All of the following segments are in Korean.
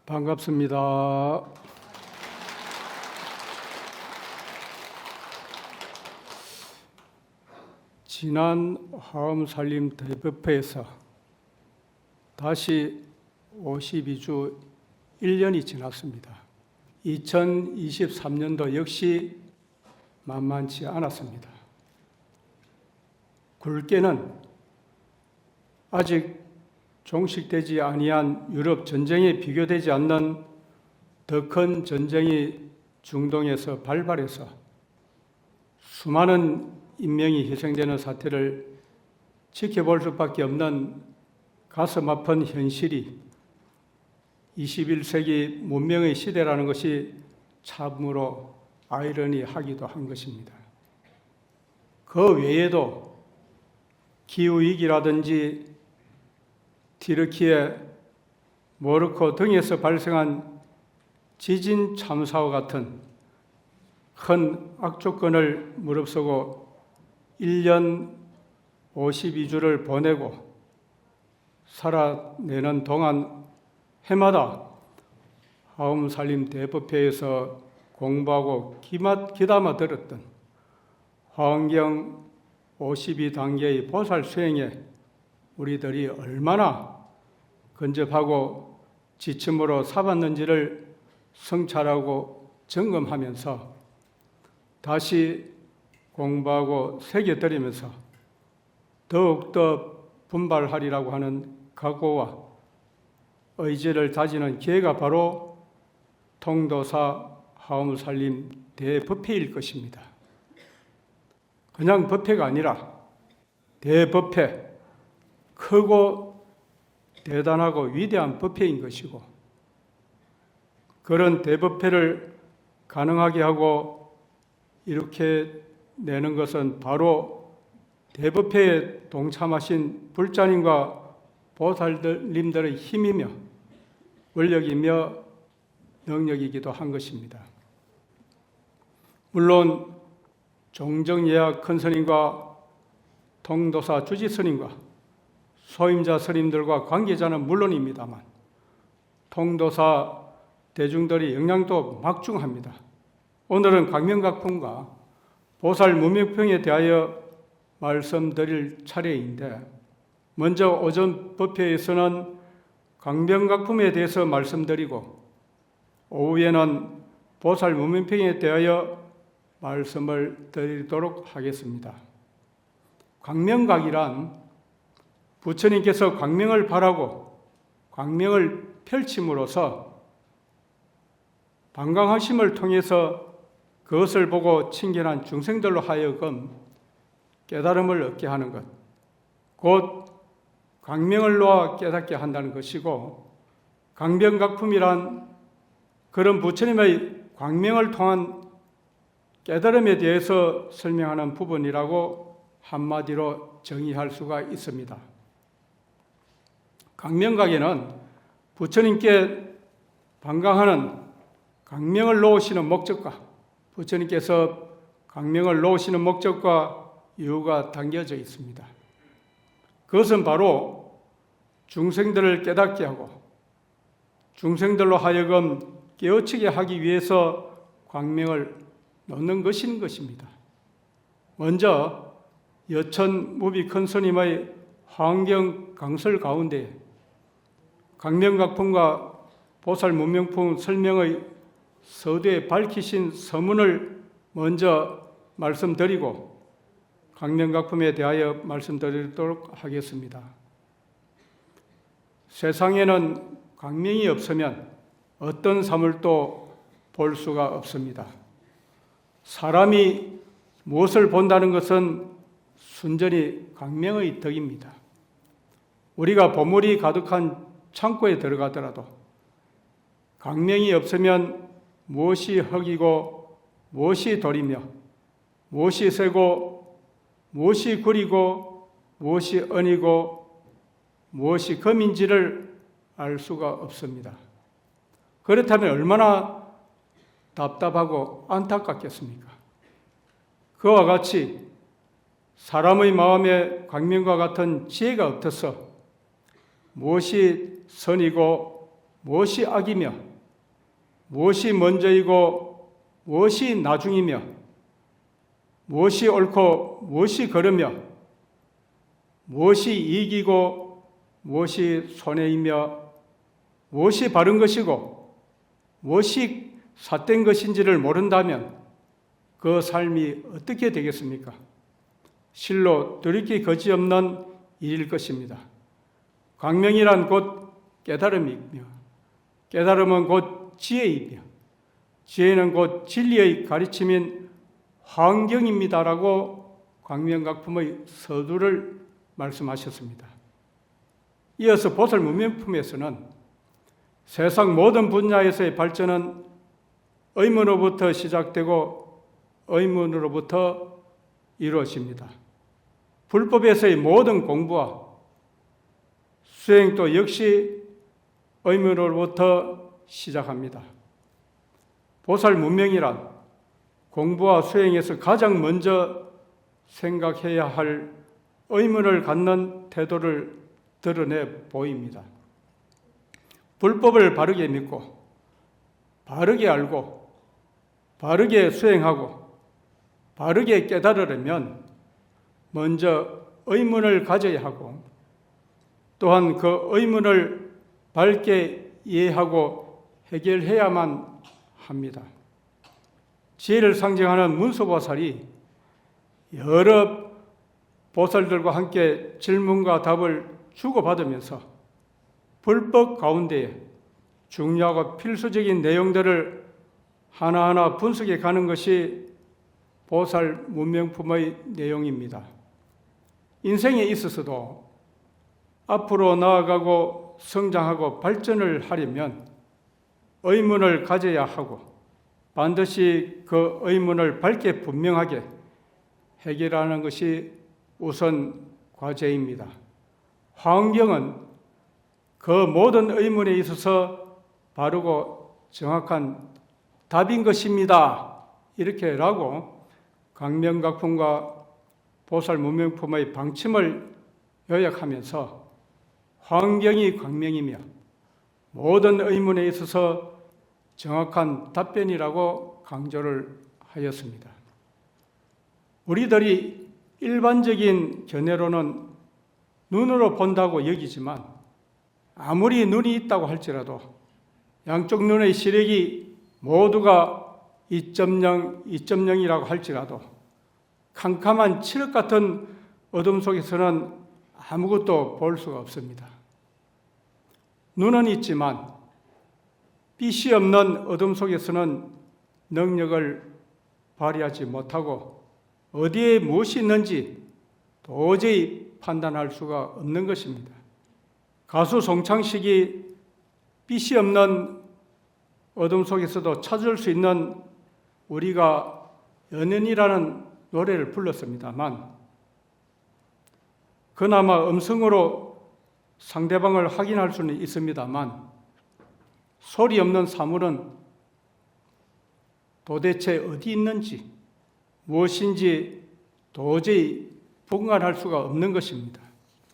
반갑습니다. 지난 화엄살림 대법회에서 다시 52주 1년이 지났습니다. 2023년도 역시 만만치 않았습니다. 굵게는 아직 종식되지 아니한 유럽 전쟁에 비교되지 않는 더 큰 전쟁이 중동에서 발발해서 수많은 인명이 희생되는 사태를 지켜볼 수밖에 없는 가슴 아픈 현실이 21세기 문명의 시대라는 것이 참으로 아이러니하기도 한 것입니다. 그 외에도 기후위기라든지 튀르키예, 모로코 등에서 발생한 지진 참사와 같은 큰 악조건을 무릅쓰고 1년 52주를 보내고 살아내는 동안 해마다 화엄살림 대법회에서 공부하고 귀담아 들었던 화엄경 52단계의 보살 수행에 우리들이 얼마나 근접하고 지침으로 삼았는지를 성찰하고 점검하면서 다시 공부하고 새겨드리면서 더욱더 분발하리라고 하는 각오와 의지를 다지는 기회가 바로 통도사 화엄살림 대법회일 것입니다. 그냥 법회가 아니라 대법회, 크고 대단하고 위대한 법회인 것이고, 그런 대법회를 가능하게 하고 이렇게 내는 것은 바로 대법회에 동참하신 불자님과 보살님들의 힘이며 원력이며 능력이기도 한 것입니다. 물론 종정예약 큰스님과 통도사 주지스님과 소임자 스님들과 관계자는 물론입니다만 통도사 대중들의 영향도 막중합니다. 오늘은 강명각품과 보살 무명평에 대하여 말씀드릴 차례인데, 먼저 오전 법회에서는 강명각품에 대해서 말씀드리고 오후에는 보살 무명평에 대하여 말씀을 드리도록 하겠습니다. 광명각이란 부처님께서 광명을 바라고 광명을 펼침으로써 방광하심을 통해서 그것을 보고 친견한 중생들로 하여금 깨달음을 얻게 하는 것, 곧 광명을 놓아 깨닫게 한다는 것이고, 강변각품이란 그런 부처님의 광명을 통한 깨달음에 대해서 설명하는 부분이라고 한마디로 정의할 수가 있습니다. 강명각에는 부처님께 방광하는 광명을 놓으시는 목적과 부처님께서 광명을 놓으시는 목적과 이유가 담겨져 있습니다. 그것은 바로 중생들을 깨닫게 하고 중생들로 하여금 깨우치게 하기 위해서 광명을 놓는 것인 것입니다. 먼저 여천 무비 큰스님의 화엄경 강설 가운데 강명각품과 보살 문명품 설명의 서두에 밝히신 서문을 먼저 말씀드리고 강명각품에 대하여 말씀드리도록 하겠습니다. 세상에는 광명이 없으면 어떤 사물도 볼 수가 없습니다. 사람이 무엇을 본다는 것은 순전히 광명의 덕입니다. 우리가 보물이 가득한 창고에 들어가더라도 광명이 없으면 무엇이 흙이고 무엇이 돌이며 무엇이 쇠고 무엇이 구리고 무엇이 은이고 무엇이 금인지를 알 수가 없습니다. 그렇다면 얼마나 답답하고 안타깝겠습니까? 그와 같이 사람의 마음에 광명과 같은 지혜가 없어서 무엇이 선이고 무엇이 악이며 무엇이 먼저이고 무엇이 나중이며 무엇이 옳고 무엇이 그르며 무엇이 이익이고 무엇이 손해이며 무엇이 바른 것이고 무엇이 삿된 것인지를 모른다면 그 삶이 어떻게 되겠습니까? 실로 돌이킬 것이 없는 일일 것입니다. 광명이란 곧 깨달음이며 깨달음은 곧 지혜이며 지혜는 곧 진리의 가르침인 환경입니다라고 광명각품의 서두를 말씀하셨습니다. 이어서 보살문명품에서는 세상 모든 분야에서의 발전은 의문으로부터 시작되고 의문으로부터 이루어집니다. 불법에서의 모든 공부와 수행도 역시 의문으로부터 시작합니다. 보살문명이란 공부와 수행에서 가장 먼저 생각해야 할 의문을 갖는 태도를 드러내 보입니다. 불법을 바르게 믿고 바르게 알고 바르게 수행하고 바르게 깨달으려면 먼저 의문을 가져야 하고 또한 그 의문을 밝게 이해하고 해결해야만 합니다. 지혜를 상징하는 문수보살이 여러 보살들과 함께 질문과 답을 주고받으면서 불법 가운데에 중요하고 필수적인 내용들을 하나하나 분석해 가는 것이 보살 문명품의 내용입니다. 인생에 있어서도 앞으로 나아가고 성장하고 발전을 하려면 의문을 가져야 하고 반드시 그 의문을 밝게 분명하게 해결하는 것이 우선 과제입니다. 화엄경은 그 모든 의문에 있어서 바르고 정확한 답인 것입니다. 이렇게라고 광명각품과 보살문명품의 방침을 요약하면서 화엄경이 광명이며 모든 의문에 있어서 정확한 답변이라고 강조를 하였습니다. 우리들이 일반적인 견해로는 눈으로 본다고 여기지만 아무리 눈이 있다고 할지라도 양쪽 눈의 시력이 모두가 2.0, 2.0이라고 할지라도 캄캄한 칠흑 같은 어둠 속에서는 아무것도 볼 수가 없습니다. 눈은 있지만 빛이 없는 어둠 속에서는 능력을 발휘하지 못하고 어디에 무엇이 있는지 도저히 판단할 수가 없는 것입니다. 가수 송창식이 빛이 없는 어둠 속에서도 찾을 수 있는 우리가 연연이라는 노래를 불렀습니다만 그나마 음성으로 상대방을 확인할 수는 있습니다만 소리 없는 사물은 도대체 어디 있는지 무엇인지 도저히 분간할 수가 없는 것입니다.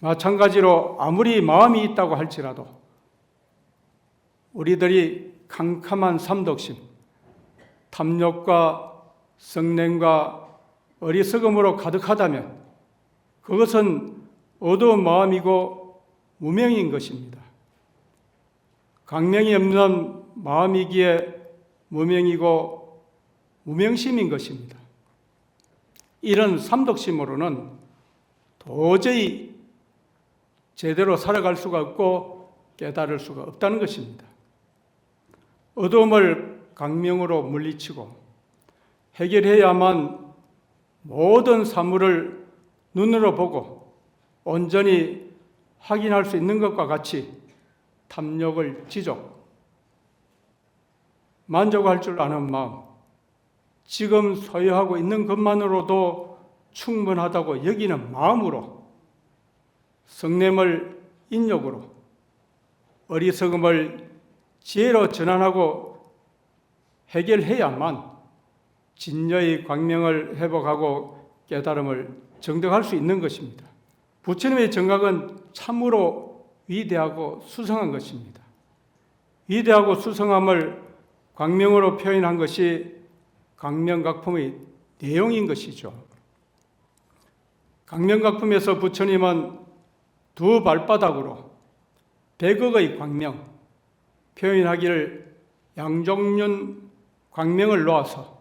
마찬가지로 아무리 마음이 있다고 할지라도 우리들이 캄캄한 삼독심, 탐욕과 성냄과 어리석음으로 가득하다면 그것은 어두운 마음이고 무명인 것입니다. 광명이 없는 마음이기에 무명이고 무명심인 것입니다. 이런 삼독심으로는 도저히 제대로 살아갈 수가 없고 깨달을 수가 없다는 것입니다. 어둠을 광명으로 물리치고 해결해야만 모든 사물을 눈으로 보고 온전히 확인할 수 있는 것과 같이 탐욕을 지적, 만족할 줄 아는 마음, 지금 소유하고 있는 것만으로도 충분하다고 여기는 마음으로 성냄을 인욕으로 어리석음을 지혜로 전환하고 해결해야만 진여의 광명을 회복하고 깨달음을 정득할 수 있는 것입니다. 부처님의 정각은 참으로 위대하고 수성한 것입니다. 위대하고 수성함을 광명으로 표현한 것이 광명각품의 내용인 것이죠. 광명각품에서 부처님은 두 발바닥으로 백억의 광명, 표현하기를 양종륜 광명을 놓아서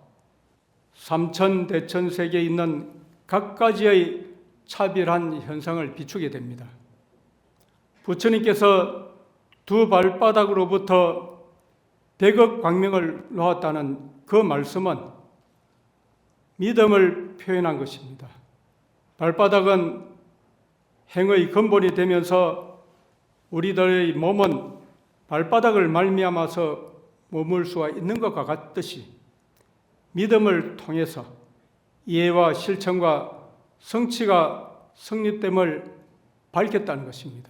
삼천대천세계에 있는 각가지의 차별한 현상을 비추게 됩니다. 부처님께서 두 발바닥으로부터 백억 광명을 놓았다는 그 말씀은 믿음을 표현한 것입니다. 발바닥은 행의 근본이 되면서 우리들의 몸은 발바닥을 말미암아서 머물 수가 있는 것과 같듯이 믿음을 통해서 이해와 실천과 성취가 성립됨을 밝혔다는 것입니다.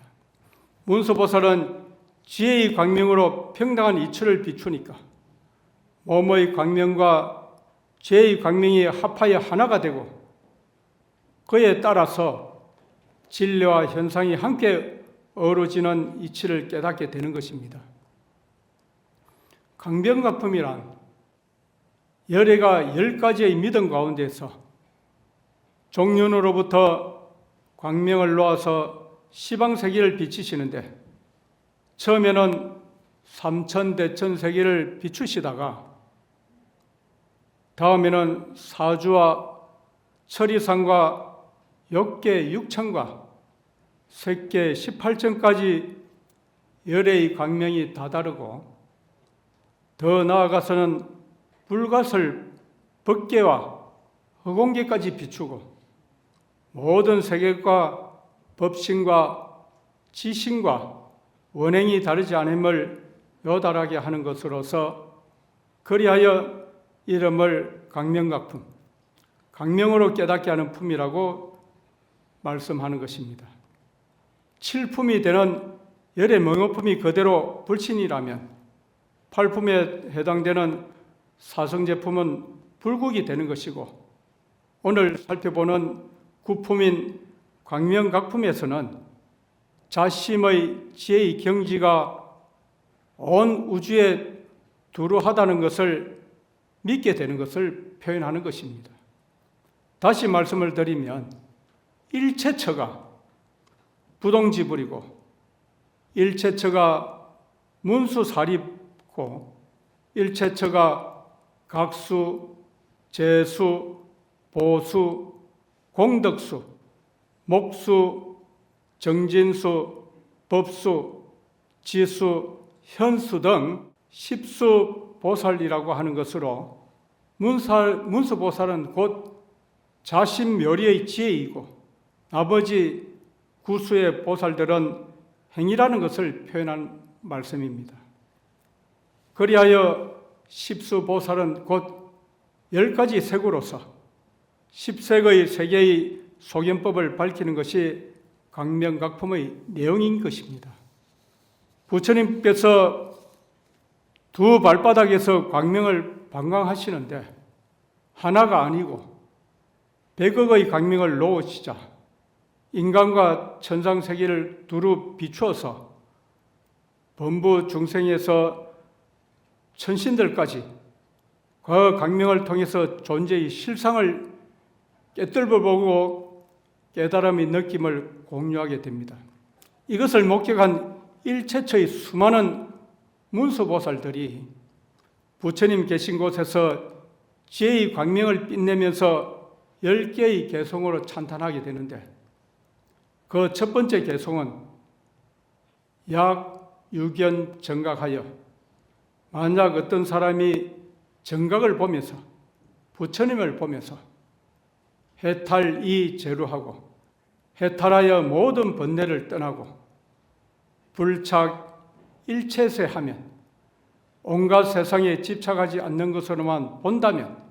문수보살은 지혜의 광명으로 평등한 이치를 비추니까 몸의 광명과 지혜의 광명이 합하여 하나가 되고 그에 따라서 진리와 현상이 함께 어우러지는 이치를 깨닫게 되는 것입니다. 광명각품이란 열애가 10가지의 믿음 가운데서 종륜으로부터 광명을 놓아서 시방세계를 비추시는데 처음에는 삼천대천세계를 비추시다가 다음에는 사주와 천리상과 욕계 6천과 색계 18천까지 열애의 광명이 다다르고 더 나아가서는 불가설 법계와 허공계까지 비추고 모든 세계과 법신과 지신과 원행이 다르지 않음을 요달하게 하는 것으로서 그리하여 이름을 광명각품, 광명으로 깨닫게 하는 품이라고 말씀하는 것입니다. 칠품이 되는 열의 명어품이 그대로 불신이라면 팔품에 해당되는 사성제품은 불국이 되는 것이고 오늘 살펴보는 구품인 광명각품에서는 자심의 지혜의 경지가 온 우주에 두루하다는 것을 믿게 되는 것을 표현하는 것입니다. 다시 말씀을 드리면 일체처가 부동지불이고 일체처가 문수사립고 일체처가 각수, 재수, 보수, 공덕수, 목수, 정진수, 법수, 지수, 현수 등 십수 보살이라고 하는 것으로 문수보살은 곧 자신묘리의 지혜이고 나머지 구수의 보살들은 행이라는 것을 표현한 말씀입니다. 그리하여 십수보살은 곧 10가지 색으로서 10색의 세계의 소견법을 밝히는 것이 광명각품의 내용인 것입니다. 부처님께서 두 발바닥에서 광명을 방광하시는데 하나가 아니고 100억의 광명을 놓으시자 인간과 천상세계를 두루 비추어서 범부 중생에서 천신들까지 그 광명을 통해서 존재의 실상을 깨뚫어 보고 깨달음의 느낌을 공유하게 됩니다. 이것을 목격한 일체처의 수많은 문수보살들이 부처님 계신 곳에서 지혜의 광명을 빛내면서 10개의 개송으로 찬탄하게 되는데 그 첫 번째 개송은 약유견 정각하여 만약 어떤 사람이 정각을 보면서 부처님을 보면서 해탈이 제루하고 해탈하여 모든 번뇌를 떠나고 불착 일체세하면 온갖 세상에 집착하지 않는 것으로만 본다면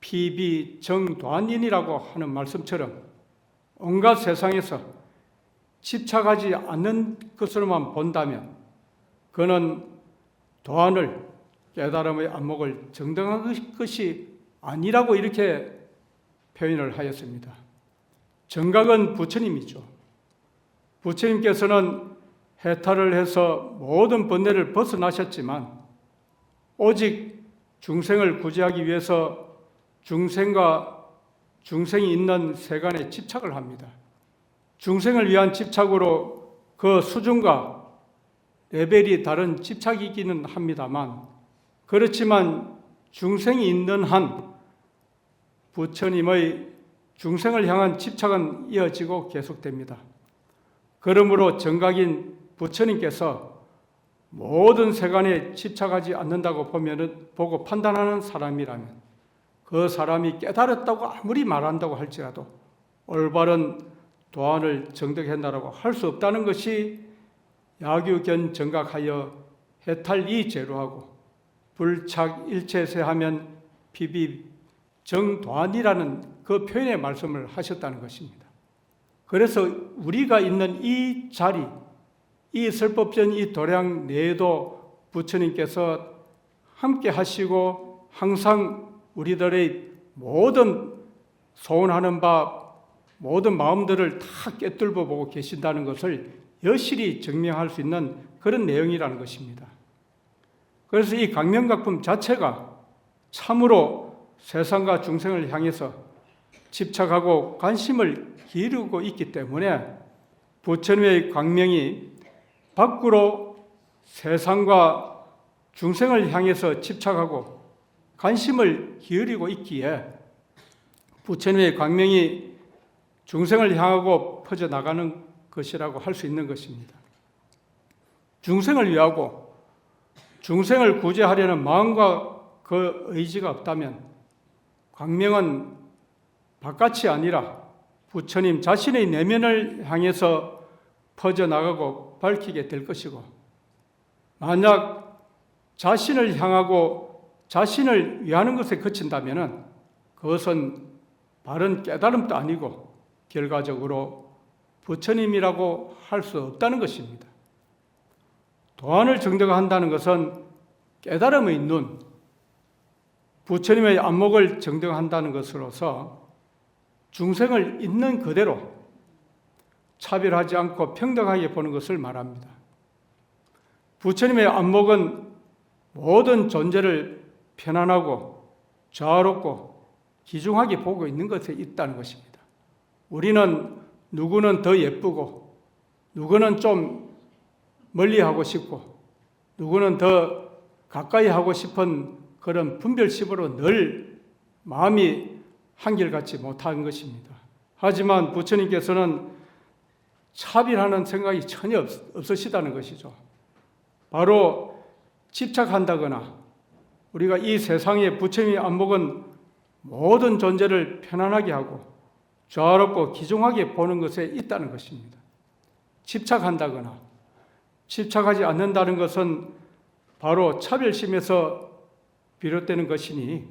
피비정도안인이라고 하는 말씀처럼 온갖 세상에서 집착하지 않는 것으로만 본다면 그는 도안을 깨달음의 안목을 정당한 것이 아니라고 이렇게 표현을 하였습니다. 정각은 부처님이죠. 부처님께서는 해탈을 해서 모든 번뇌를 벗어나셨지만 오직 중생을 구제하기 위해서 중생과 중생이 있는 세간에 집착을 합니다. 중생을 위한 집착으로 그 수준과 레벨이 다른 집착이기는 합니다만, 그렇지만 중생이 있는 한 부처님의 중생을 향한 집착은 이어지고 계속됩니다. 그러므로 정각인 부처님께서 모든 세간에 집착하지 않는다고 보고 판단하는 사람이라면 그 사람이 깨달았다고 아무리 말한다고 할지라도 올바른 도안을 정득했다라고 할 수 없다는 것이 야규견 정각하여 해탈이 제로하고 불착 일체세하면 비비 정도안이라는 그 표현의 말씀을 하셨다는 것입니다. 그래서 우리가 있는 이 자리, 이 설법전 이 도량 내에도 부처님께서 함께 하시고 항상 우리들의 모든 소원하는 바 모든 마음들을 다 꿰뚫어 보고 계신다는 것을 여실히 증명할 수 있는 그런 내용이라는 것입니다. 그래서 이 강명각품 자체가 참으로 세상과 중생을 향해서 집착하고 관심을 기울이고 있기 때문에 부처님의 광명이 밖으로 세상과 중생을 향해서 집착하고 관심을 기울이고 있기에 부처님의 광명이 중생을 향하고 퍼져나가는 것이라고 할 수 있는 것입니다. 중생을 위하고 중생을 구제하려는 마음과 그 의지가 없다면 광명은 바깥이 아니라 부처님 자신의 내면을 향해서 퍼져나가고 밝히게 될 것이고, 만약 자신을 향하고 자신을 위하는 것에 그친다면 그것은 바른 깨달음도 아니고 결과적으로 부처님이라고 할 수 없다는 것입니다. 도안을 정득한다는 것은 깨달음의 눈, 부처님의 안목을 정득한다는 것으로서 중생을 있는 그대로 차별하지 않고 평등하게 보는 것을 말합니다. 부처님의 안목은 모든 존재를 편안하고 자유롭고 귀중하게 보고 있는 것에 있다는 것입니다. 우리는 누구는 더 예쁘고 누구는 좀 멀리하고 싶고 누구는 더 가까이 하고 싶은 그런 분별심으로 늘 마음이 한결같지 못한 것입니다. 하지만 부처님께서는 차별하는 생각이 전혀 없으시다는 것이죠. 바로 집착한다거나 우리가 이 세상의 부처님의 안목은 모든 존재를 편안하게 하고 자유롭고 귀중하게 보는 것에 있다는 것입니다. 집착한다거나 집착하지 않는다는 것은 바로 차별심에서 비롯되는 것이니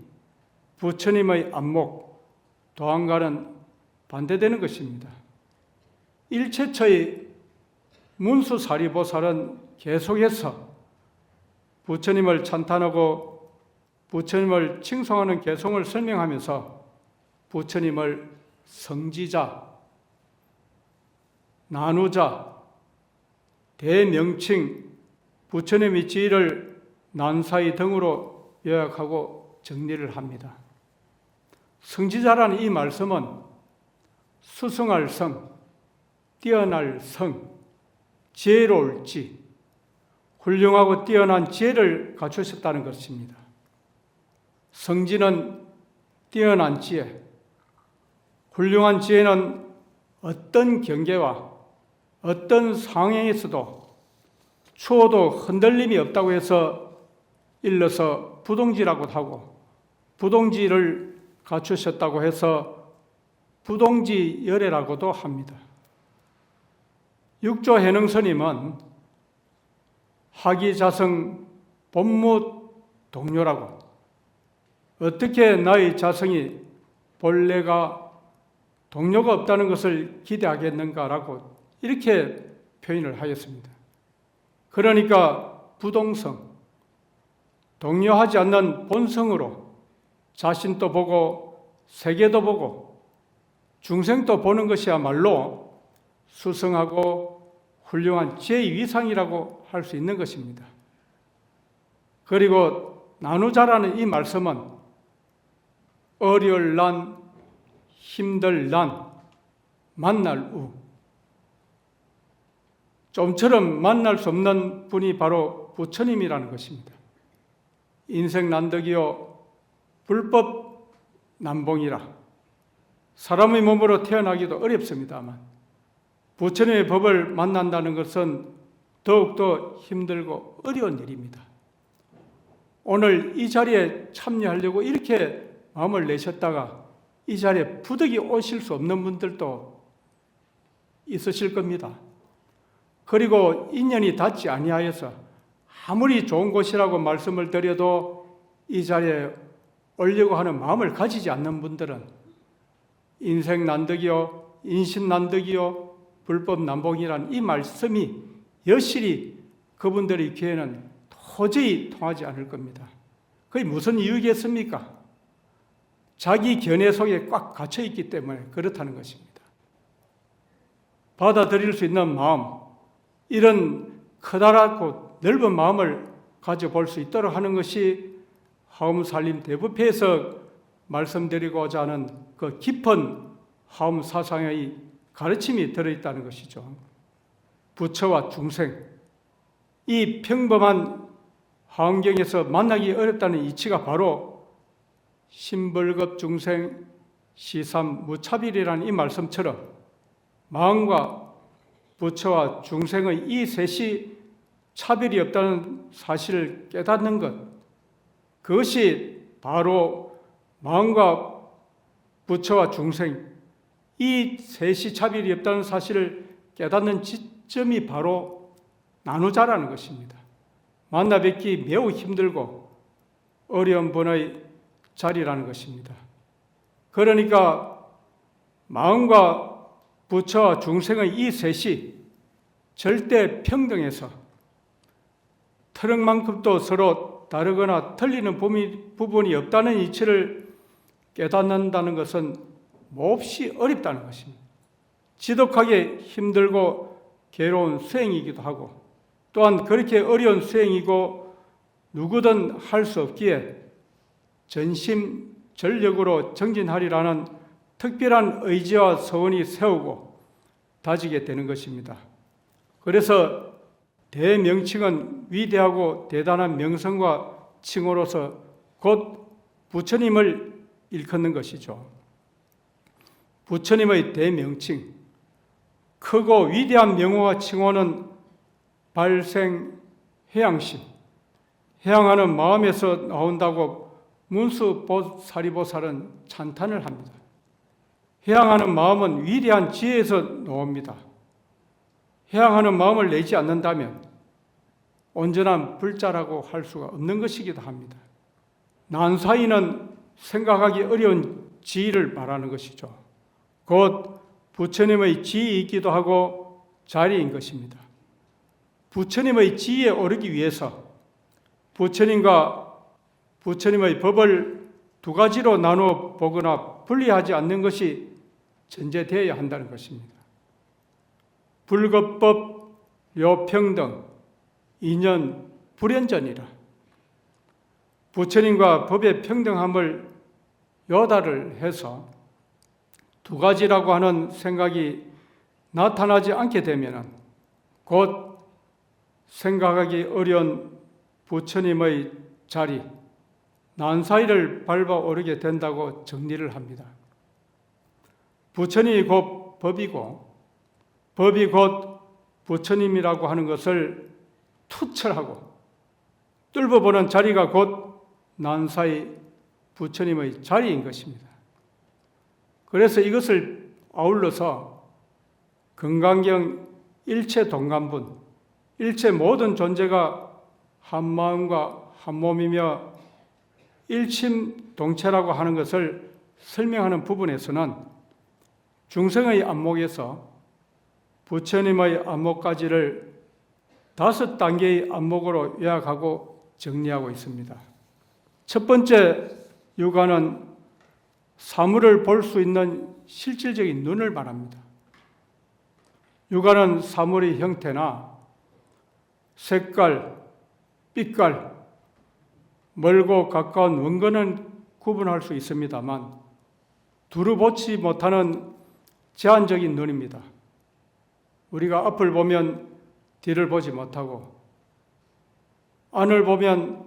부처님의 안목, 도안과는 반대되는 것입니다. 일체처의 문수사리보살은 계속해서 부처님을 찬탄하고 부처님을 칭송하는 개송을 설명하면서 부처님을 성지자, 나누자, 대명칭, 부처님의 지위를 난사이 등으로 요약하고 정리를 합니다. 성지자라는 이 말씀은 수승할 성, 뛰어날 성, 지혜로울지, 훌륭하고 뛰어난 지혜를 갖추셨다는 것입니다. 성지는 뛰어난 지혜, 훌륭한 지혜는 어떤 경계와 어떤 상황에서도 추워도 흔들림이 없다고 해서 일러서 부동지라고 하고, 부동지를 갖추셨다고 해서 부동지열애라고도 합니다. 육조 해능스님은 하기자성 본무동료라고, 어떻게 나의 자성이 본래가 동료가 없다는 것을 기대하겠는가라고 이렇게 표현을 하였습니다. 그러니까 부동성, 동요하지 않는 본성으로 자신도 보고 세계도 보고 중생도 보는 것이야말로 수승하고 훌륭한 제2위상이라고 할 수 있는 것입니다. 그리고 나누자라는 이 말씀은 어려울 난, 힘들 난, 만날 우, 좀처럼 만날 수 없는 분이 바로 부처님이라는 것입니다. 인생 난덕이요 불법 난봉이라 사람의 몸으로 태어나기도 어렵습니다만 부처님의 법을 만난다는 것은 더욱더 힘들고 어려운 일입니다. 오늘 이 자리에 참여하려고 이렇게 마음을 내셨다가 이 자리에 부득이 오실 수 없는 분들도 있으실 겁니다. 그리고 인연이 닿지 아니하여서 아무리 좋은 곳이라고 말씀을 드려도 이 자리에 오려고 하는 마음을 가지지 않는 분들은 인생 난덕이요, 인신 난덕이요, 불법 난봉이라는 이 말씀이 여실히 그분들의 귀에는 도저히 통하지 않을 겁니다. 그게 무슨 이유겠습니까? 자기 견해 속에 꽉 갇혀 있기 때문에 그렇다는 것입니다. 받아들일 수 있는 마음, 이런 커다랗고 넓은 마음을 가져볼 수 있도록 하는 것이 하엄살림 대부패에서 말씀드리고자 하는 그 깊은 하엄 사상의 가르침이 들어있다는 것이죠. 부처와 중생, 이 평범한 환경에서 만나기 어렵다는 이치가 바로 신벌급 중생 시삼 무차별이라는 이 말씀처럼 마음과 부처와 중생의 이 셋이 차별이 없다는 사실을 깨닫는 것, 그것이 바로 마음과 부처와 중생 이 셋이 차별이 없다는 사실을 깨닫는 지점이 바로 나누자라는 것입니다. 만나 뵙기 매우 힘들고 어려운 분의 자리라는 것입니다. 그러니까 마음과 부처와 중생의 이 셋이 절대 평등해서 트럭만큼도 서로 다르거나 틀리는 부분이 없다는 이치를 깨닫는다는 것은 몹시 어렵다는 것입니다. 지독하게 힘들고 괴로운 수행이기도 하고 또한 그렇게 어려운 수행이고 누구든 할 수 없기에 전심전력으로 정진하리라는 특별한 의지와 소원이 세우고 다지게 되는 것입니다. 그래서 대명칭은 위대하고 대단한 명성과 칭호로서 곧 부처님을 일컫는 것이죠. 부처님의 대명칭, 크고 위대한 명호와 칭호는 발생 해양심, 해양하는 마음에서 나온다고 문수보사리보살은 찬탄을 합니다. 해양하는 마음은 위대한 지혜에서 나옵니다. 해양하는 마음을 내지 않는다면 온전한 불자라고 할 수가 없는 것이기도 합니다. 난사이는 생각하기 어려운 지혜를 말하는 것이죠. 곧 부처님의 지혜이기도 하고 자리인 것입니다. 부처님의 지혜에 오르기 위해서 부처님과 부처님의 법을 두 가지로 나누어 보거나 분리하지 않는 것이 전제되어야 한다는 것입니다. 불급법, 료평등, 인연, 불연전이라. 부처님과 법의 평등함을 요다를 해서 두 가지라고 하는 생각이 나타나지 않게 되면 곧 생각하기 어려운 부처님의 자리, 난사이를 밟아 오르게 된다고 정리를 합니다. 부처님이 곧 법이고 법이 곧 부처님이라고 하는 것을 투철하고 뚫어보는 자리가 곧 난사이 부처님의 자리인 것입니다. 그래서 이것을 아울러서 금강경 일체 동감분, 일체 모든 존재가 한 마음과 한 몸이며 일심동체라고 하는 것을 설명하는 부분에서는 중생의 안목에서 부처님의 안목까지를 5단계의 안목으로 요약하고 정리하고 있습니다. 첫 번째 유가는 사물을 볼 수 있는 실질적인 눈을 말합니다. 육안은 사물의 형태나 색깔, 빛깔, 멀고 가까운 원근은 구분할 수 있습니다만 두루 보지 못하는 제한적인 눈입니다. 우리가 앞을 보면 뒤를 보지 못하고 안을 보면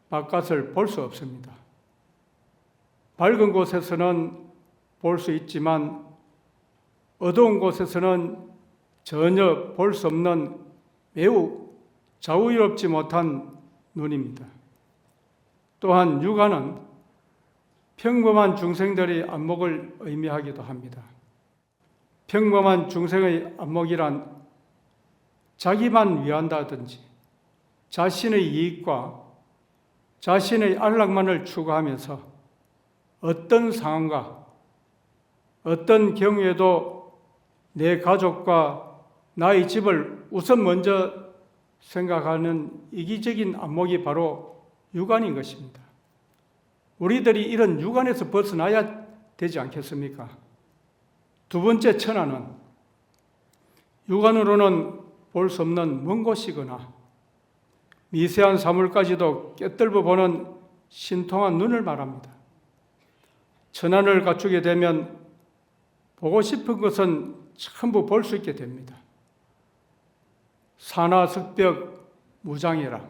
바깥을 볼 수 없습니다. 밝은 곳에서는 볼 수 있지만 어두운 곳에서는 전혀 볼 수 없는 매우 자유롭지 못한 눈입니다. 또한 육안은 평범한 중생들의 안목을 의미하기도 합니다. 평범한 중생의 안목이란 자기만 위한다든지 자신의 이익과 자신의 안락만을 추구하면서 어떤 상황과 어떤 경우에도 내 가족과 나의 집을 우선 먼저 생각하는 이기적인 안목이 바로 육안인 것입니다. 우리들이 이런 육안에서 벗어나야 되지 않겠습니까? 두 번째 천하는 육안으로는 볼 수 없는 먼 곳이거나 미세한 사물까지도 꿰뚫어 보는 신통한 눈을 말합니다. 천안을 갖추게 되면 보고 싶은 것은 전부 볼 수 있게 됩니다. 산하 석벽 무장해라.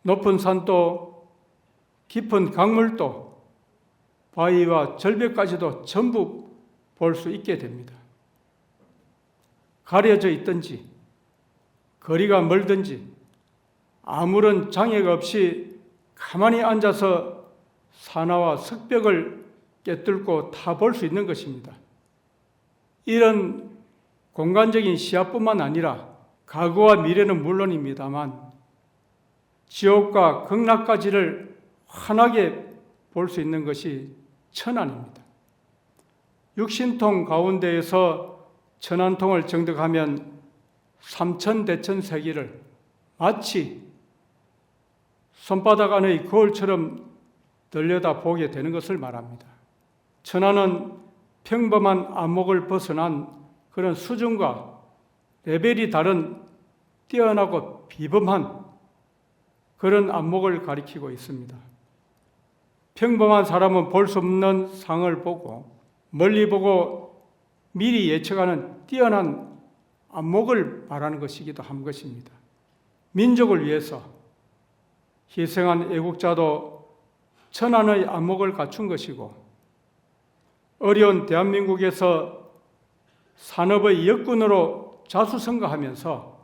높은 산도 깊은 강물도 바위와 절벽까지도 전부 볼 수 있게 됩니다. 가려져 있든지 거리가 멀든지 아무런 장애가 없이 가만히 앉아서 산하와 석벽을 꿰뚫고 다 볼 수 있는 것입니다. 이런 공간적인 시야뿐만 아니라 과거와 미래는 물론입니다만 지옥과 극락까지를 환하게 볼 수 있는 것이 천안입니다. 육신통 가운데에서 천안통을 정득하면 삼천대천세계를 마치 손바닥 안의 거울처럼 들여다 보게 되는 것을 말합니다. 천안은 평범한 안목을 벗어난 그런 수준과 레벨이 다른 뛰어나고 비범한 그런 안목을 가리키고 있습니다. 평범한 사람은 볼 수 없는 상을 보고 멀리 보고 미리 예측하는 뛰어난 안목을 말하는 것이기도 한 것입니다. 민족을 위해서 희생한 애국자도 천안의 안목을 갖춘 것이고 어려운 대한민국에서 산업의 역군으로 자수성가하면서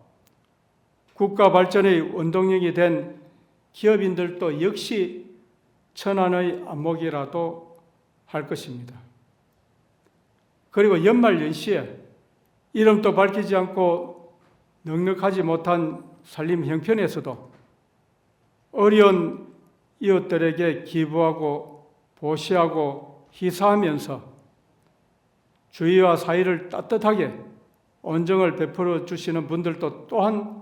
국가 발전의 원동력이 된 기업인들도 역시 천안의 안목이라도 할 것입니다. 그리고 연말 연시에 이름도 밝히지 않고 넉넉하지 못한 살림 형편에서도 어려운 이웃들에게 기부하고 보시하고 희사하면서 주의와 사의를 따뜻하게 온정을 베풀어 주시는 분들도 또한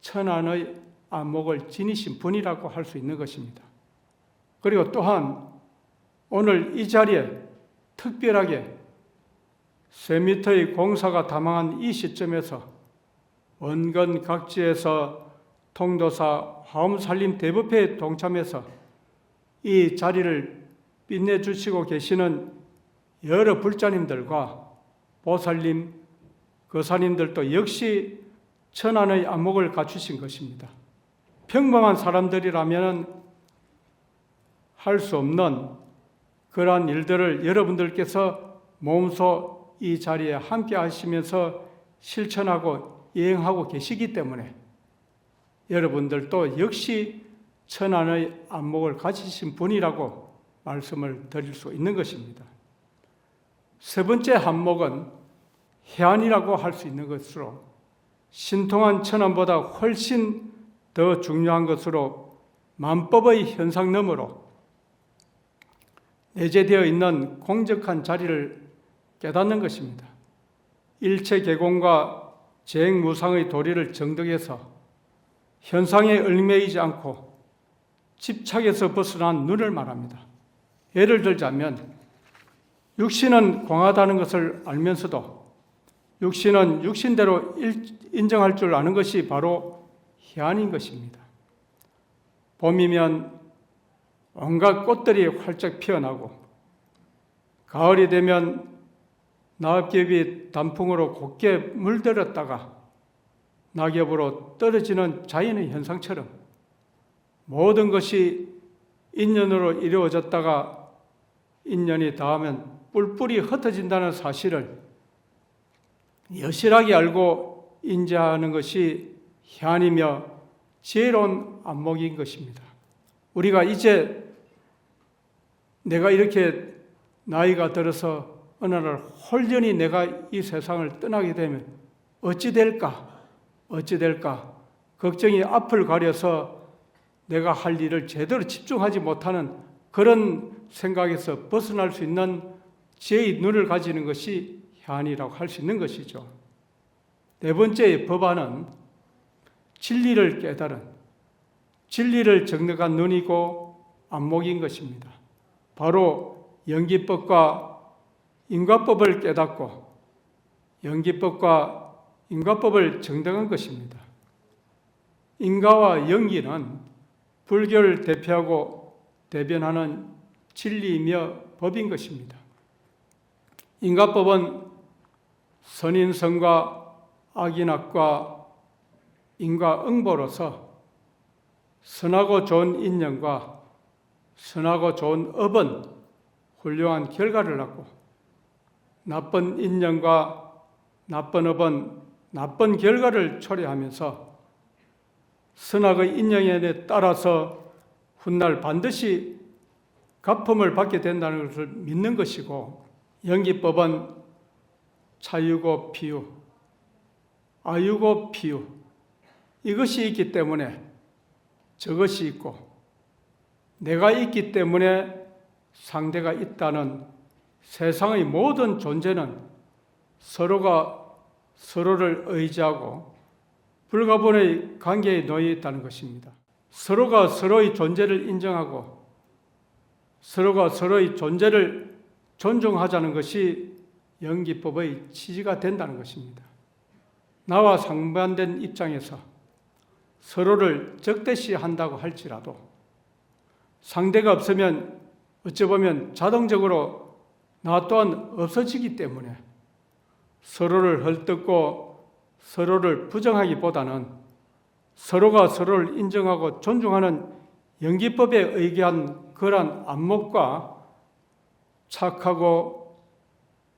천안의 안목을 지니신 분이라고 할 수 있는 것입니다. 그리고 또한 오늘 이 자리에 특별하게 세미터의 공사가 다망한 이 시점에서 원건 각지에서 통도사 화엄살림 대법회에 동참해서 이 자리를 빛내주시고 계시는 여러 불자님들과 보살님, 거사님들도 역시 천안의 안목을 갖추신 것입니다. 평범한 사람들이라면 할 수 없는 그러한 일들을 여러분들께서 몸소 이 자리에 함께 하시면서 실천하고 이행하고 계시기 때문에 여러분들도 역시 천안의 안목을 가지신 분이라고 말씀을 드릴 수 있는 것입니다. 세 번째 안목은 해안이라고 할 수 있는 것으로 신통한 천안보다 훨씬 더 중요한 것으로 만법의 현상 너머로 내재되어 있는 공적한 자리를 깨닫는 것입니다. 일체 개공과 재행무상의 도리를 정득해서 현상에 얽매이지 않고 집착에서 벗어난 눈을 말합니다. 예를 들자면 육신은 공하다는 것을 알면서도 육신은 육신대로 인정할 줄 아는 것이 바로 희한인 것입니다. 봄이면 온갖 꽃들이 활짝 피어나고 가을이 되면 낙엽이 단풍으로 곱게 물들었다가 낙엽으로 떨어지는 자연의 현상처럼 모든 것이 인연으로 이루어졌다가 인연이 닿으면 뿔뿔이 흩어진다는 사실을 여실하게 알고 인지하는 것이 희한이며 지혜로운 안목인 것입니다. 우리가 이제 내가 이렇게 나이가 들어서 어느 날 홀연히 내가 이 세상을 떠나게 되면 어찌 될까 걱정이 앞을 가려서 내가 할 일을 제대로 집중하지 못하는 그런 생각에서 벗어날 수 있는 지혜의 눈을 가지는 것이 희한이라고 할 수 있는 것이죠. 네 번째의 법안은 진리를 깨달은 진리를 정득한 눈이고 안목인 것입니다. 바로 연기법과 인과법을 깨닫고 연기법과 인과법을 정당한 것입니다. 인과와 연기는 불교를 대표하고 대변하는 진리이며 법인 것입니다. 인과법은 선인성과 악인악과 인과응보로서 선하고 좋은 인연과 선하고 좋은 업은 훌륭한 결과를 낳고 나쁜 인연과 나쁜 업은 나쁜 결과를 초래하면서 선악의 인연에 따라서 훗날 반드시 갚음을 받게 된다는 것을 믿는 것이고, 연기법은 차유고 피유, 아유고 피유, 이것이 있기 때문에 저것이 있고 내가 있기 때문에 상대가 있다는 세상의 모든 존재는 서로가 서로를 의지하고 불가분의 관계에 놓여 있다는 것입니다. 서로가 서로의 존재를 인정하고 서로가 서로의 존재를 존중하자는 것이 연기법의 취지가 된다는 것입니다. 나와 상반된 입장에서 서로를 적대시한다고 할지라도 상대가 없으면 어찌 보면 자동적으로 나 또한 없어지기 때문에 서로를 헐뜯고 서로를 부정하기보다는 서로가 서로를 인정하고 존중하는 연기법에 의기한 그러한 안목과 착하고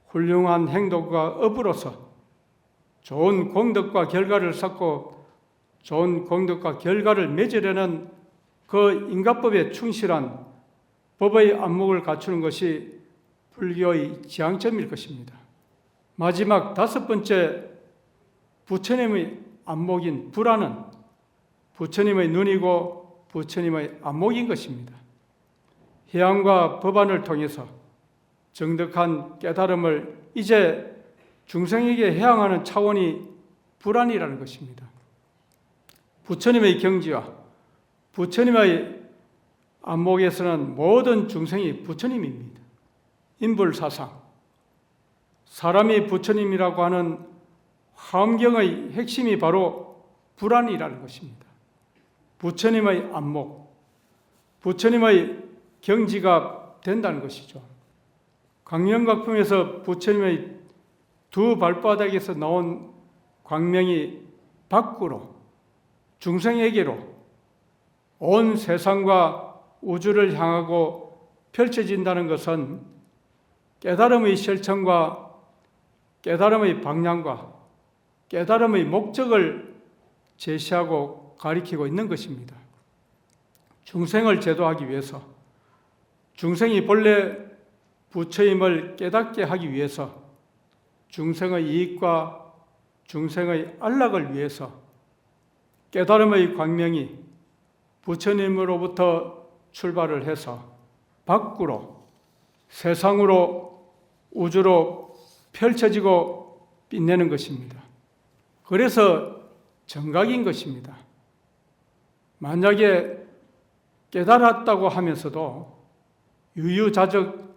훌륭한 행동과 업으로서 좋은 공덕과 결과를 쌓고 좋은 공덕과 결과를 맺으려는 그 인과법에 충실한 법의 안목을 갖추는 것이 불교의 지향점일 것입니다. 마지막 다섯 번째 부처님의 안목인 불안은 부처님의 눈이고 부처님의 안목인 것입니다. 희양과 법안을 통해서 정득한 깨달음을 이제 중생에게 해양하는 차원이 불안이라는 것입니다. 부처님의 경지와 부처님의 안목에서는 모든 중생이 부처님입니다. 인불사상, 사람이 부처님이라고 하는 화엄경의 핵심이 바로 불안이라는 것입니다. 부처님의 안목, 부처님의 경지가 된다는 것이죠. 광명각품에서 부처님의 두 발바닥에서 나온 광명이 밖으로 중생에게로 온 세상과 우주를 향하고 펼쳐진다는 것은 깨달음의 실천과 깨달음의 방향과 깨달음의 목적을 제시하고 가리키고 있는 것입니다. 중생을 제도하기 위해서, 중생이 본래 부처임을 깨닫게 하기 위해서, 중생의 이익과 중생의 안락을 위해서 깨달음의 광명이 부처님으로부터 출발을 해서 밖으로 세상으로 우주로 펼쳐지고 빛내는 것입니다. 그래서 정각인 것입니다. 만약에 깨달았다고 하면서도 유유자적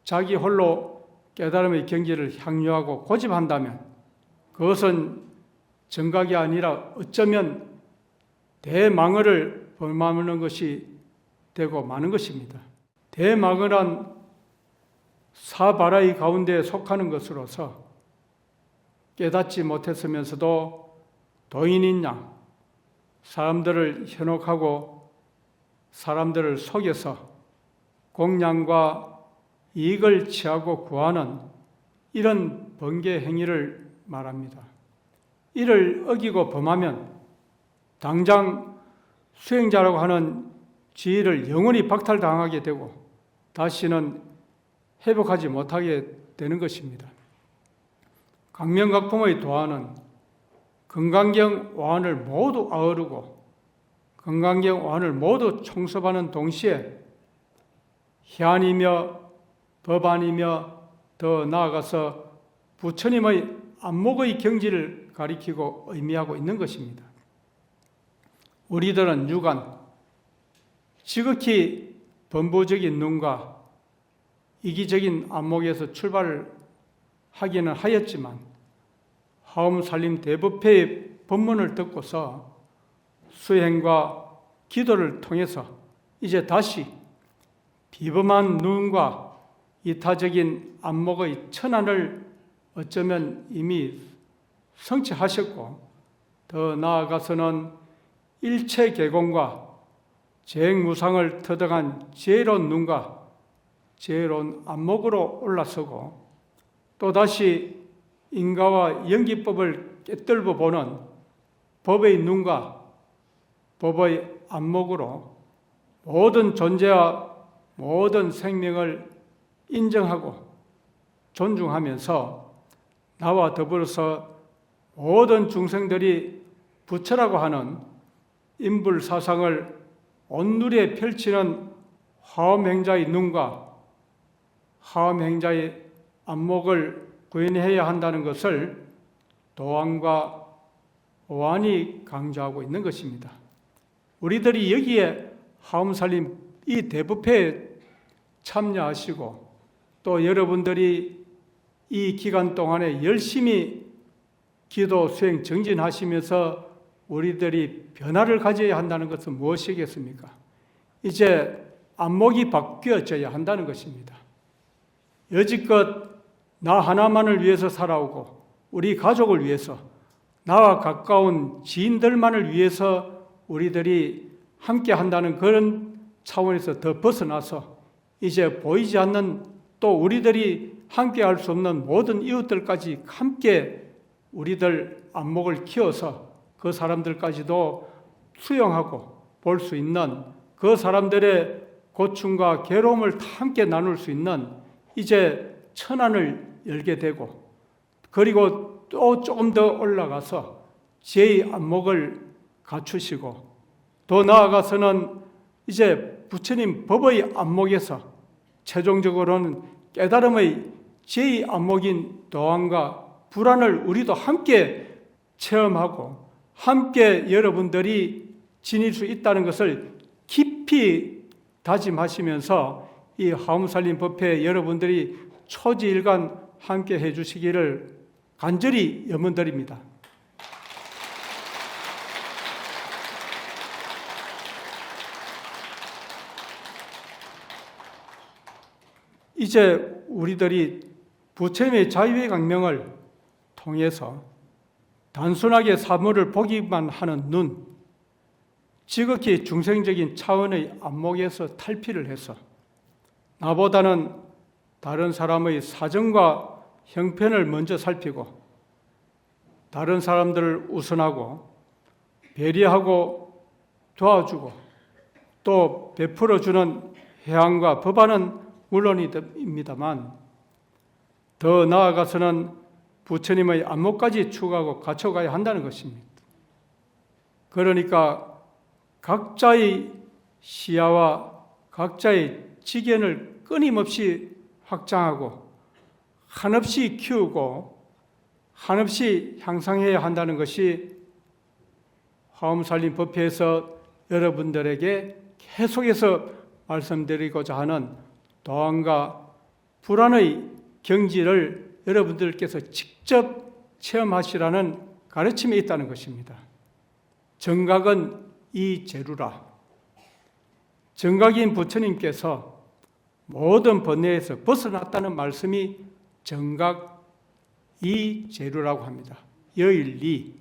자기 홀로 깨달음의 경지를 향유하고 고집한다면 그것은 정각이 아니라 어쩌면 대망언을 범하는 것이 되고 마는 것입니다. 대망언은 사바라의 가운데 속하는 것으로서 깨닫지 못했으면서도 도인인 양 사람들을 현혹하고 사람들을 속여서 공양과 이익을 취하고 구하는 이런 번개 행위를 말합니다. 이를 어기고 범하면 당장 수행자라고 하는 지위를 영원히 박탈당하게 되고 다시는 회복하지 못하게 되는 것입니다. 강명각품의 도안은 금강경 와한을 모두 아우르고 금강경 와한을 모두 총섭하는 동시에 희안이며 법안이며 더 나아가서 부처님의 안목의 경지를 가리키고 의미하고 있는 것입니다. 우리들은 유관, 지극히 범부적인 눈과 이기적인 안목에서 출발을 하기는 하였지만 하엄살림 대법회의 법문을 듣고서 수행과 기도를 통해서 이제 다시 비범한 눈과 이타적인 안목의 천안을 어쩌면 이미 성취하셨고 더 나아가서는 일체 개공과 재행무상을 터득한 지혜로운 눈과 지혜로운 안목으로 올라서고 또다시 인가와 연기법을 깨뚫어 보는 법의 눈과 법의 안목으로 모든 존재와 모든 생명을 인정하고 존중하면서 나와 더불어서 모든 중생들이 부처라고 하는 인불사상을 온누리에 펼치는 화엄행자의 눈과 화엄행자의 안목을 구현해야 한다는 것을 도안과 오안이 강조하고 있는 것입니다. 우리들이 여기에 하엄살림 이 대법회에 참여하시고 또 여러분들이 이 기간 동안에 열심히 기도 수행 정진하시면서 우리들이 변화를 가져야 한다는 것은 무엇이겠습니까? 이제 안목이 바뀌어져야 한다는 것입니다. 여지껏 나 하나만을 위해서 살아오고 우리 가족을 위해서 나와 가까운 지인들만을 위해서 우리들이 함께 한다는 그런 차원에서 더 벗어나서 이제 보이지 않는 또 우리들이 함께 할 수 없는 모든 이웃들까지 함께 우리들 안목을 키워서 그 사람들까지도 수용하고 볼 수 있는 그 사람들의 고충과 괴로움을 다 함께 나눌 수 있는 이제 천안을 열게 되고 그리고 또 조금 더 올라가서 지혜의 안목을 갖추시고 더 나아가서는 이제 부처님 법의 안목에서 최종적으로는 깨달음의 지혜의 안목인 도안과 불안을 우리도 함께 체험하고 함께 여러분들이 지닐 수 있다는 것을 깊이 다짐하시면서 이 하엄살림 법회에 여러분들이 초지일간 함께 해주시기를 간절히 염원드립니다. 이제 우리들이 부처님의 자유의 강명을 통해서 단순하게 사물을 보기만 하는 눈, 지극히 중생적인 차원의 안목에서 탈피를 해서 나보다는 다른 사람의 사정과 형편을 먼저 살피고 다른 사람들을 우선하고 배려하고 도와주고 또 베풀어주는 해안과 법안은 물론입니다만 더 나아가서는 부처님의 안목까지 추구하고 갖춰가야 한다는 것입니다. 그러니까 각자의 시야와 각자의 지견을 끊임없이 확장하고 한없이 키우고 한없이 향상해야 한다는 것이 하엄살림 법회에서 여러분들에게 계속해서 말씀드리고자 하는 도안과 불안의 경지를 여러분들께서 직접 체험하시라는 가르침이 있다는 것입니다. 정각은 이 재루라. 정각인 부처님께서 모든 번뇌에서 벗어났다는 말씀이 정각 이 재루라고 합니다. 여일리,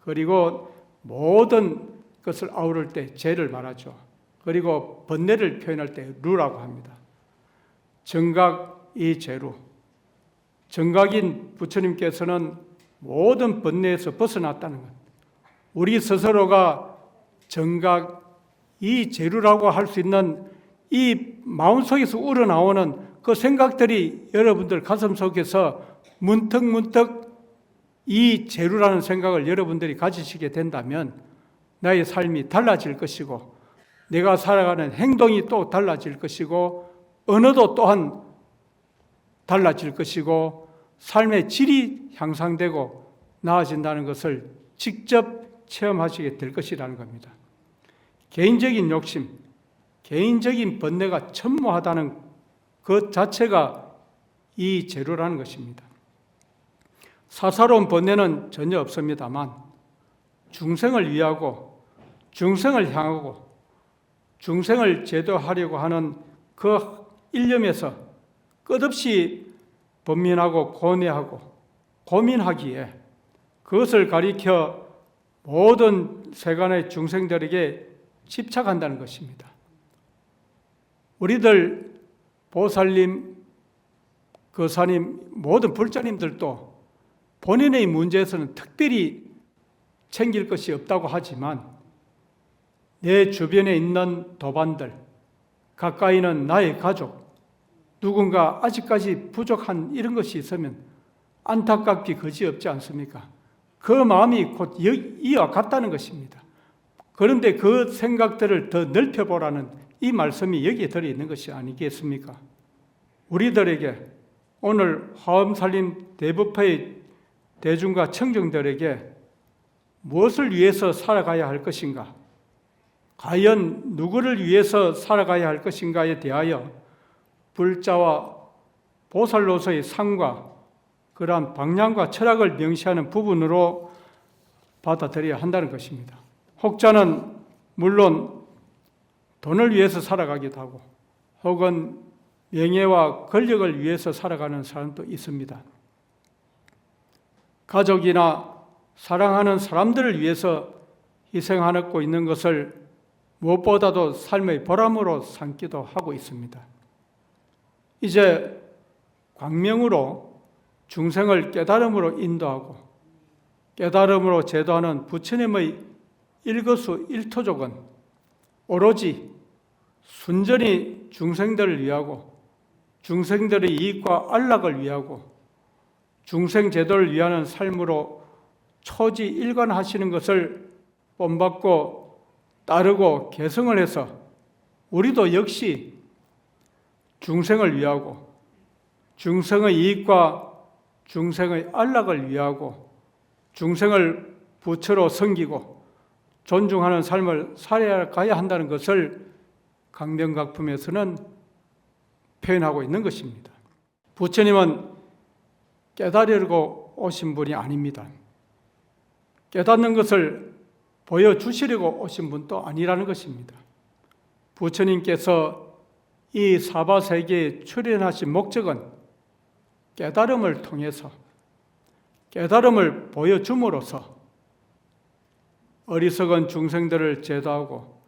그리고 모든 것을 아우를 때 재를 말하죠. 그리고 번뇌를 표현할 때 루라고 합니다. 정각 이 재루. 정각인 부처님께서는 모든 번뇌에서 벗어났다는 것. 우리 스스로가 정각 이 재루라고 할 수 있는 이 마음속에서 우러나오는 그 생각들이 여러분들 가슴 속에서 문득문득 이 재루라는 생각을 여러분들이 가지시게 된다면 나의 삶이 달라질 것이고 내가 살아가는 행동이 또 달라질 것이고 언어도 또한 달라질 것이고 삶의 질이 향상되고 나아진다는 것을 직접 체험하시게 될 것이라는 겁니다. 개인적인 욕심, 개인적인 번뇌가 첨무하다는 것 자체가 이 재료라는 것입니다. 사사로운 번뇌는 전혀 없습니다만 중생을 위하고 중생을 향하고 중생을 제도하려고 하는 그 일념에서 끝없이 번민하고 고뇌하고 고민하기에 그것을 가리켜 모든 세간의 중생들에게 집착한다는 것입니다. 우리들 보살님, 거사님, 모든 불자님들도 본인의 문제에서는 특별히 챙길 것이 없다고 하지만 내 주변에 있는 도반들, 가까이는 나의 가족, 누군가 아직까지 부족한 이런 것이 있으면 안타깝기 그지없지 않습니까? 그 마음이 곧 이와 같다는 것입니다. 그런데 그 생각들을 더 넓혀보라는 이 말씀이 여기에 들어있는 것이 아니겠습니까? 우리들에게 오늘 화엄살림 대법회의 대중과 청중들에게 무엇을 위해서 살아가야 할 것인가? 과연 누구를 위해서 살아가야 할 것인가에 대하여 불자와 보살로서의 삶과 그러한 방향과 철학을 명시하는 부분으로 받아들여야 한다는 것입니다. 혹자는 물론 돈을 위해서 살아가기도 하고 혹은 명예와 권력을 위해서 살아가는 사람도 있습니다. 가족이나 사랑하는 사람들을 위해서 희생하고 있는 것을 무엇보다도 삶의 보람으로 삼기도 하고 있습니다. 이제 광명으로 중생을 깨달음으로 인도하고 깨달음으로 제도하는 부처님의 일거수일투족은 오로지 순전히 중생들을 위하고 중생들의 이익과 안락을 위하고 중생 제도를 위하는 삶으로 초지일관하시는 것을 본받고 따르고 계승을 해서 우리도 역시 중생을 위하고 중생의 이익과 중생의 안락을 위하고 중생을 부처로 섬기고 존중하는 삶을 살아가야 한다는 것을 강명각품에서는 표현하고 있는 것입니다. 부처님은 깨달으려고 오신 분이 아닙니다. 깨닫는 것을 보여주시려고 오신 분도 아니라는 것입니다. 부처님께서 이 사바세계에 출현하신 목적은 깨달음을 통해서 깨달음을 보여줌으로써 어리석은 중생들을 제도하고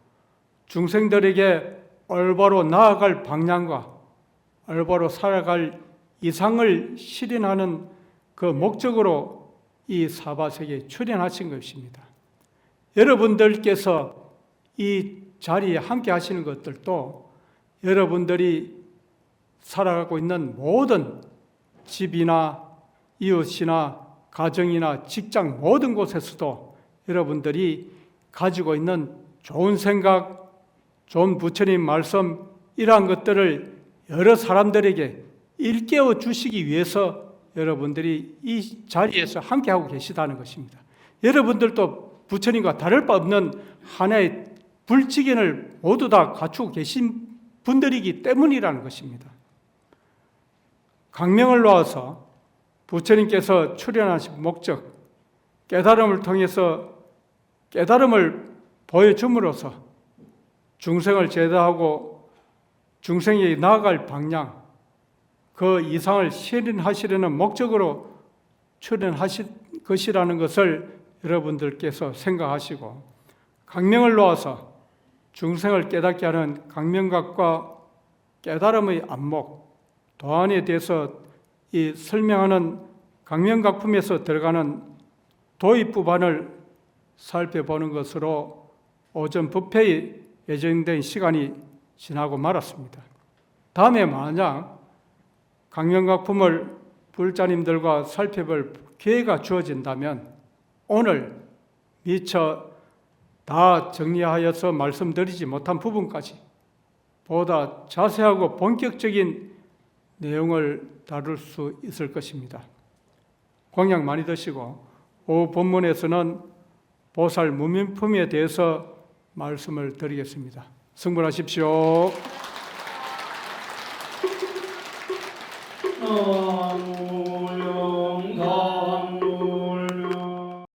중생들에게 올바로 나아갈 방향과 올바로 살아갈 이상을 실현하는 그 목적으로 이 사바세계에 출현하신 것입니다. 여러분들께서 이 자리에 함께 하시는 것들도 여러분들이 살아가고 있는 모든 집이나 이웃이나 가정이나 직장 모든 곳에서도 여러분들이 가지고 있는 좋은 생각, 좋은 부처님 말씀 이러한 것들을 여러 사람들에게 일깨워 주시기 위해서 여러분들이 이 자리에서 함께하고 계시다는 것입니다. 여러분들도 부처님과 다를 바 없는 하나의 불치견을 모두 다 갖추고 계신 분들이기 때문이라는 것입니다. 강명을 놓아서 부처님께서 출현하신 목적, 깨달음을 통해서 깨달음을 보여줌으로써 중생을 제도하고 중생이 나아갈 방향, 그 이상을 실현하시려는 목적으로 출현하신 것이라는 것을 여러분들께서 생각하시고, 강명을 놓아서 중생을 깨닫게 하는 강명각과 깨달음의 안목, 도안에 대해서 이 설명하는 강명각품에서 들어가는 도입부반을 살펴보는 것으로 오전 법회에 예정된 시간이 지나고 말았습니다. 다음에 만약 강명각품을 불자님들과 살펴볼 기회가 주어진다면 오늘 미처 다 정리하여서 말씀드리지 못한 부분까지 보다 자세하고 본격적인 내용을 다룰 수 있을 것입니다. 공약 많이 드시고 오후 본문에서는 보살 무명품에 대해서 말씀을 드리겠습니다. 승분하십시오.